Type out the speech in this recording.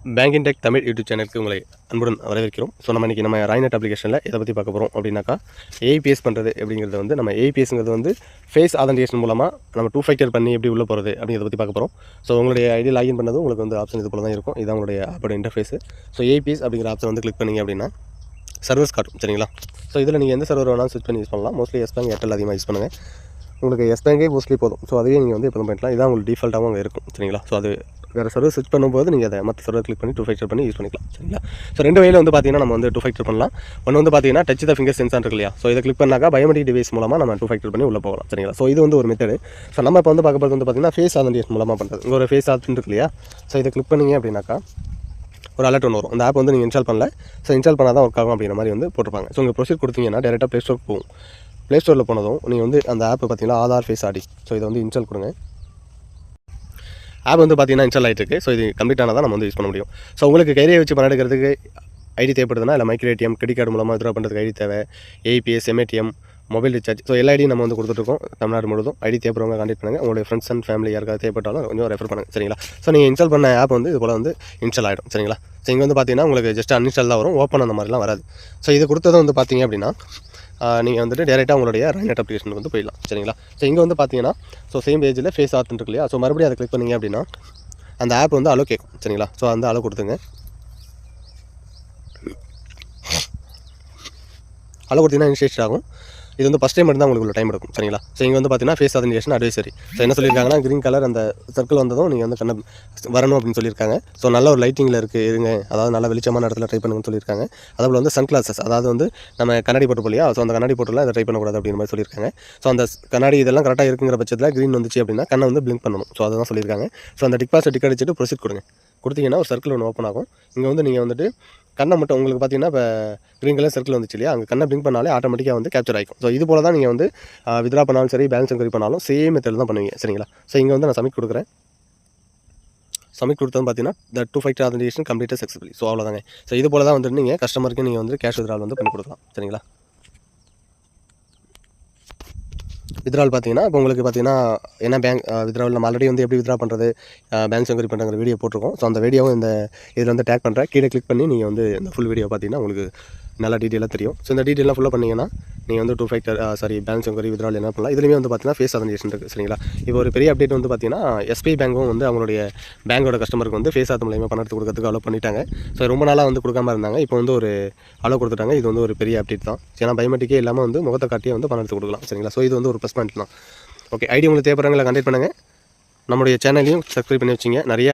Banking tech Tamil YouTube சேனலுக்கு உங்களை அன்புடன் வரவேற்கிறோம். ஸோ நம்ம இன்றைக்கி நம்ம ராய்நெட் அப்ளிகேஷனில் எதை பற்றி பார்க்க போகிறோம் அப்படின்னாக்கா, ஏபிஎஸ் பண்ணுறது அப்படிங்கிறது வந்து நம்ம ஏபிஎஸ்ங்கிறது வந்து ஃபேஸ் ஆதென்டிகேஷன் மூலமாக நம்ம 2 ஃபேக்டர் பண்ணி எப்படி உள்ளே போகிறது அப்படிங்கிறத பற்றி பார்க்க போகிறோம். ஸோ உங்களுடைய ஐடி லாகின் பண்ணது உங்களுக்கு வந்து ஆப்ஷன் இது போல தான் இருக்கும். இதுதான் உங்களுடைய ஆப்போட இன்டர்ஃபேஸ். ஸோ ஏபிஎஸ் அப்படிங்கிற ஆப்ஷன் வந்து கிளிக் பண்ணிங்க அப்படின்னா சர்வர்ஸ் காட்டும், சரிங்களா? ஸோ இதில் நீங்கள் எந்த சர்வர் வேணாலும் ஸ்விட்ச் பண்ணி யூஸ் பண்ணலாம். மோஸ்ட்லி எஸ் பேங்க் ஏர்டெல் அதிகமாக யூஸ் பண்ணுங்கள். உங்களுக்கு எஸ் பேங்கே மோஸ்ட்லி போதும். ஸோ அதுவே நீங்கள் வந்து எப்போதும் பண்ணிக்கலாம். இதான் உங்களுக்கு டிஃபால்ட்டாகவும் அங்கே இருக்கும், சரிங்களா? ஸோ அது வேறு சர்வர் ஸ்விட்ச் பண்ணும்போது நீங்கள் அதை மற்ற சர்வர் கிளிக் பண்ணி 2 ஃபேக்டர் பண்ணி யூஸ் பண்ணிக்கலாம், சரிங்களா? ஸோ 2 வகையில் வந்து பார்த்தீங்கன்னா நம்ம வந்து 2 ஃபேக்டர் பண்ணலாம். ஒன்று வந்து பார்த்தீங்கன்னா டச் த ஃபிங்கர் சென்சார் இருக்கு இல்லையா? ஸோ இதை கிளிக் பண்ணாக்கா பயோமெட்ரிக் டிவைஸ் மூலமாக நம்ம 2 ஃபேக்டர் பண்ணி உள்ளே போகலாம், சரிங்களா? ஸோ இது வந்து ஒரு மெத்தடு. ஸோ நம்ம இப்போ வந்து பார்க்க போகிறது வந்து பார்த்தீங்கன்னா ஃபேஸ் ஆதென்டிகேஷன் மூலமாக பண்ணுறது. இங்கே ஒரு ஃபேஸ் ஆப்ஷன் இருக்கு இல்லையா? ஸோ இதை கிளிக் பண்ணிங்க அப்படின்னாக்கா ஒரு அலர்ட் ஒன்று வரும். இந்த ஆப் வந்து நீங்கள் இன்ஸ்டால் பண்ணல, ஸோ இன்ஸ்டால் பண்ணால் தான் ஒர்க் ஆகும் அப்படிங்கிற மாதிரி வந்து போட்டிருப்பாங்க. ஸோ உங்கள் ப்ரொசீட் கொடுத்தீங்கன்னா டேரெக்டாக ப்ளே ஸ்டோருக்கு போகும். ப்ளே ஸ்டோரில் போனதும் நீங்கள் வந்து அந்த ஆப் பார்த்தீங்கன்னா ஆதார் ஃபேஸ் ஆடி. ஸோ இதை வந்து இன்ஸ்டால் கொடுங்க. ஆப் வந்து பார்த்தீங்கன்னா இன்ஸ்டால் ஆகிட்டு இருக்குது. ஸோ இது கம்ப்ளீட் ஆனால் தான் நம்ம வந்து யூஸ் பண்ண முடியும். ஸோ உங்களுக்கு கையை வச்சு பணம் எடுக்கிறதுக்கு ஐடி தேவைப்படுதுன்னா இல்லை மைக்ரோ ஏடிஎம், கிரெடிட் கார்டு மூலமாக வித்ட்ரா பண்ணுறதுக்கு ஐடி தேவை, ABS, MADM, mobile recharge, so எல்லா ஐடியும் நம்ம வந்து கொடுத்துட்ருக்கோம் தமிழ்நாடு முழுதும். ஐடி தேவைப்படுறவங்க கான்டெக்ட் பண்ணுங்கள். உங்களுடைய ஃப்ரெண்ட்ஸ் அண்ட் ஃபேமிலி யாருக்காவது தேவைப்பட்டாலும் கொஞ்சம் ரெஃபர் பண்ணுங்கள், சரிங்களா? ஸோ நீங்கள் இன்ஸ்டால் பண்ண ஆப் வந்து இது போல் வந்து இன்ஸ்டால் ஆகிடும், சரிங்களா? ஸோ இங்கே வந்து பார்த்தீங்கன்னா உங்களுக்கு ஜஸ்ட் அன்இன்ஸ்டால் தான் வரும், ஓப்பன் அந்த மாதிரிலாம் வராது. ஸோ இது கொடுத்ததும் வந்து பார்த்தீங்க அப்படின்னா நீங்கள் வந்துட்டு டேரெக்டாக உங்களுடைய ராய்நெட் அப்ளிகேஷனுக்கு வந்து போயிடலாம், சரிங்களா? ஸோ இங்கே வந்து பார்த்தீங்கன்னா சேம் பேஜில் ஃபேஸ் ஆர்ட் இருக்கு இல்லையா? ஸோ மறுபடியும் அதை கிளிக் பண்ணிங்க அப்படின்னா அந்த ஆப் வந்து அலோ கேட்கும், சரிங்களா? ஸோ அந்த அலோ கொடுத்துங்க. அலோ கொடுத்தீங்கன்னா இனிஷியேட் ஆகும். இது வந்து ஃபஸ்ட் டைம் மட்டும் தான் உங்களுக்கு டைம் எடுக்கும், சரிங்களா? ஸோ இங்கே வந்து பார்த்தீங்கன்னா ஃபேஸ் ஆதென்டிகேஷன் அட்வைசரி. ஸோ என்ன சொல்லியிருக்காங்கன்னா க்ரீன் கலர் அந்த சர்க்கிள் வந்ததும் நீங்கள் வந்து கண்ண வரணும் அப்படின்னு சொல்லியிருக்காங்க. ஸோ நல்ல ஒரு லைட்டிங்கில் இருக்குது இருங்க, அதாவது நல்ல வெளிச்சமான இடத்துல ட்ரை பண்ணுங்கன்னு சொல்லியிருக்காங்க. அதுபோல் வந்து சன் கிளாஸஸ், அதாவது வந்து நம்ம கண்ணாடி போட்டு போலியா? ஸோ அந்த கண்ணாடி போட்டுலாம் இதை ட்ரை பண்ணக்கூடாது அப்படிங்கிற மாதிரி சொல்லியிருக்காங்க. ஸோ அந்த கண்ணாடி இதெல்லாம் கரெக்டாக இருக்குங்கிற பட்சத்தில் க்ரீன் வந்துச்சு அப்படின்னா கண்ணை வந்து பிளிங்க் பண்ணணும். ஸோ அதை தான் சொல்லியிருக்காங்க. ஸோ அந்த டிக் பாஸை டிக் அடிச்சுட்டு ப்ரொசீட் கொடுங்க. கொடுத்தீங்கன்னா ஒரு சர்க்கிள் ஒன்று ஓப்பன் ஆகும். இங்கே வந்து நீங்கள் வந்துட்டு கண்ணை மட்டும் உங்களுக்கு பார்த்தீங்கன்னா இப்போ க்ரீன் கலர் சர்க்கிள் வந்துச்சு இல்லையா? அங்கே கண்ணை பிளிங்க் பண்ணாலே ஆட்டோமேட்டிக்காக வந்து கேப்சர் ஆகிக்கும். ஸோ இது போல தான் நீங்கள் வந்து வித்ட்ரா பண்ணாலும் சரி, பேலன்ஸ் என்கொயரி பண்ணாலும் சேம் மெத்தட் தான் பண்ணுவீங்க, சரிங்களா? ஸோ இங்கே வந்து நான் சப்மிட் கொடுக்குறேன். சப்மிட் கொடுத்தது பார்த்தீங்கன்னா த 2 ஃபேக்டர் ஆதென்டிகேஷன் கம்ப்ளீட்டாக சக்ஸஸ்ஃபுல்லி. ஸோ அவ்வளோதாங்க. ஸோ இது போல தான் வந்துட்டு நீங்கள் கஸ்டமருக்கு நீங்கள் வந்து கேஷ் வித்ட்ரால் வந்து பண்ணி கொடுக்கலாம், சரிங்களா? வித்ட்ரால் பார்த்தீங்கன்னா இப்போ உங்களுக்கு பார்த்தீங்கன்னா என்ன பேங்க் வித்ட்ராவல் நம்ம ஆல்ரெடி வந்து எப்படி வித்ட்ரா பண்ணுறது, பேங்க் என்கொயரி பண்ணுற வீடியோ போட்டிருக்கோம். ஸோ அந்த வீடியோவும் இந்த இதில் வந்து டேக் பண்ணுறேன். கீழே கிளிக் பண்ணி நீங்கள் வந்து இந்த ஃபுல் வீடியோ பார்த்தீங்கன்னா உங்களுக்கு நல்லா டீட்டெயிலாக தெரியும். ஸோ இந்த டீட்டெயிலாக ஃபுல்லாக பண்ணிங்கன்னா நீங்கள் வந்து 2 ஃபேக்டர் பேலன்ஸ் என்கொயரி வித்ட்ரால் என்ன பண்ணலாம். இதுலேயுமே வந்து பார்த்தீங்கன்னா ஃபேஸ் ஆதென்டிகேஷன் இருக்குது, சரிங்களா? இப்போ ஒரு பெரிய அப்டேட் வந்து பார்த்தீங்கன்னா எஸ்பிஐ பேங்க்கும் வந்து அவங்களுடைய பேங்கோட கஸ்டமருக்கு வந்து ஃபேஸ் ஆத் மூலமாக பணத்தை கொடுக்கறதுக்கு அலோ பண்ணிட்டாங்க. ஸோ ரொம்ப நாளாக வந்து கொடுக்காம இருந்தாங்க. இப்போ வந்து ஒரு அலோ கொடுத்துட்டாங்க. இது வந்து ஒரு பெரிய அப்டேட் தான். ஏன்னா பயோமெட்ரிக்கே இல்லாமல் வந்து முகத்தை காட்டியே வந்து பணத்தை கொடுக்கலாம், சரிங்களா? ஸோ இது வந்து ஒரு ப்ளஸ் பாயிண்ட் தான். ஓகே, ஐடி உங்களுக்கு தேவைப்படுறவங்களை கான்டெக்ட் பண்ணுங்கள். நம்மளுடைய சேனலையும் சப்ஸ்கிரைப் பண்ணி வச்சிங்க. நிறைய